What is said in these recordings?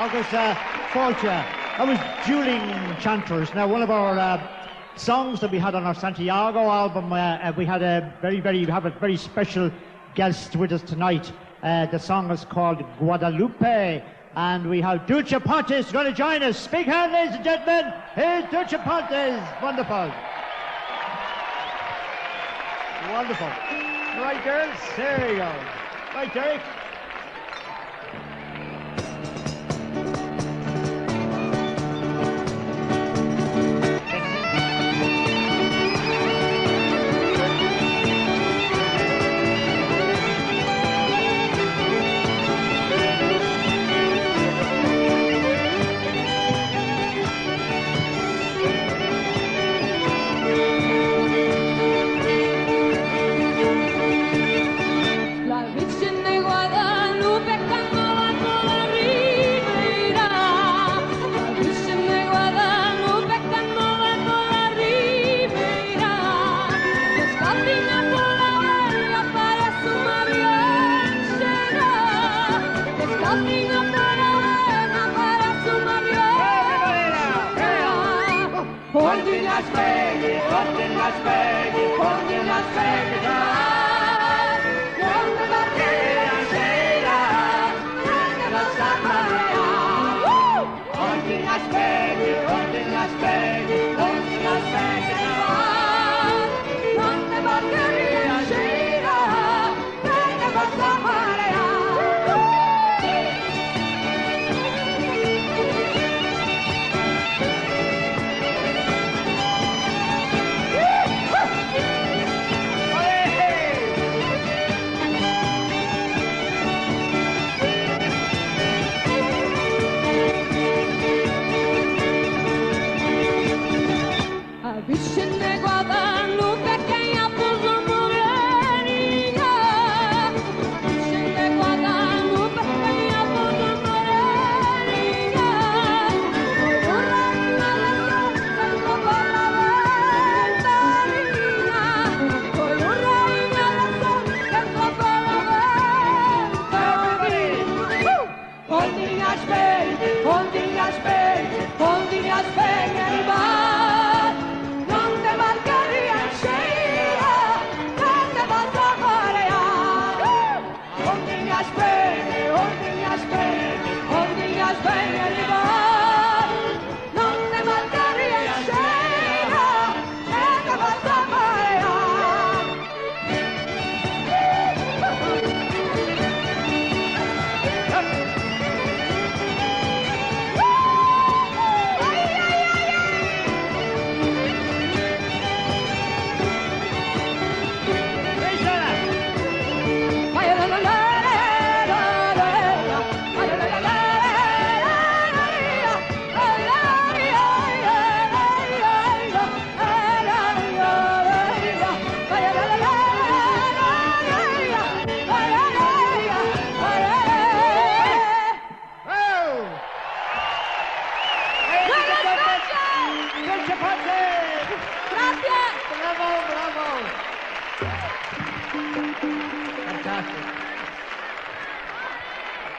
agus fáilte. That was Dueling Chanters. Now, one of our songs that we had on our Santiago album, we had we have a very special guest with us tonight. The song is called Guadalupe, and we have Dulce Pontes going to join us. Big hand, ladies and gentlemen. Here's Dulce Pontes. Wonderful. Wonderful. Right, girls. There you go. Right, Derek.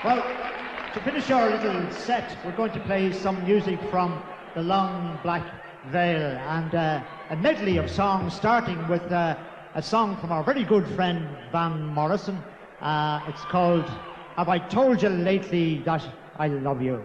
Well, to finish our little set, we're going to play some music from The Long Black Veil, and a medley of songs, starting with a song from our very good friend Van Morrison. It's called Have I Told You Lately That I Love You?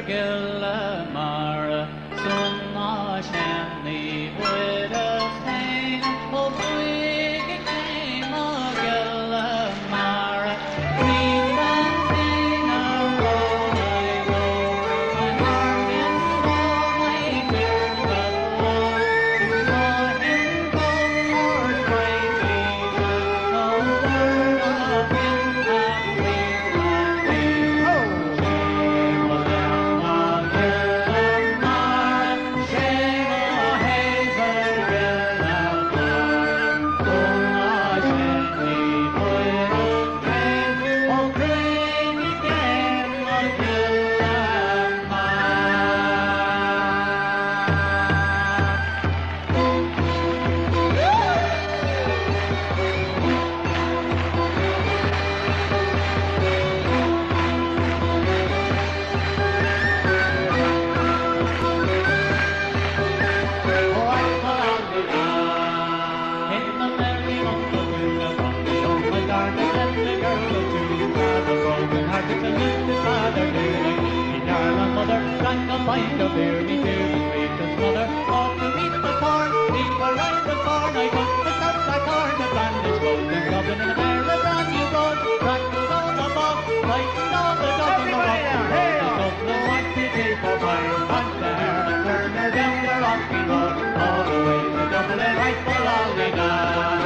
Gillamara, Sunna Shanley, with a stain of wicked name of Gillamara. Green mountain road I go, and Armin saw my dear God. Saw him go for bravely, no word of him have we had. Shame of them of Gillamara, shame of Hazel Gillamara. Oh, Shanley, put a train, oh, bring again of Gillamara. In the merry month of June, from the young darling and the girl too, the broken-hearted salute his father dearly. His darling mother drank a pint of beer, me to the sweetest mother, off to meet the corn. We were right before I got the stuff like corn, the bandage rolled and Dublin in a pair of brand new road, tractors on the bog, fighting all the dogs on the rock. Dublin want to take a fire, and the hair and turn her down the rocky road, all the way to Dublin, right for all they got.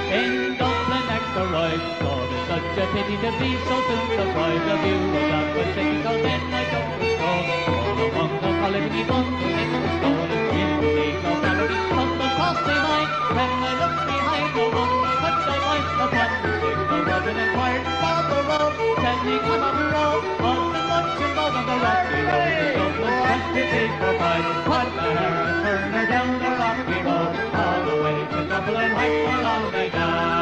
In Dublin next arrived, thought it such a pity to be so soon surprised. The view was up and shaking, so then I took the stroll. All among the colony bundles in the stall, in the locality of the costly mine. When I looked behind, no one could I find upon the stick. The robin inquired for the road, telling him on the road wasn't much involved on the rocky road. The Dublin went to take for five, put the hair and turn her down the rocky road, all the way to Dublin, right for long they died.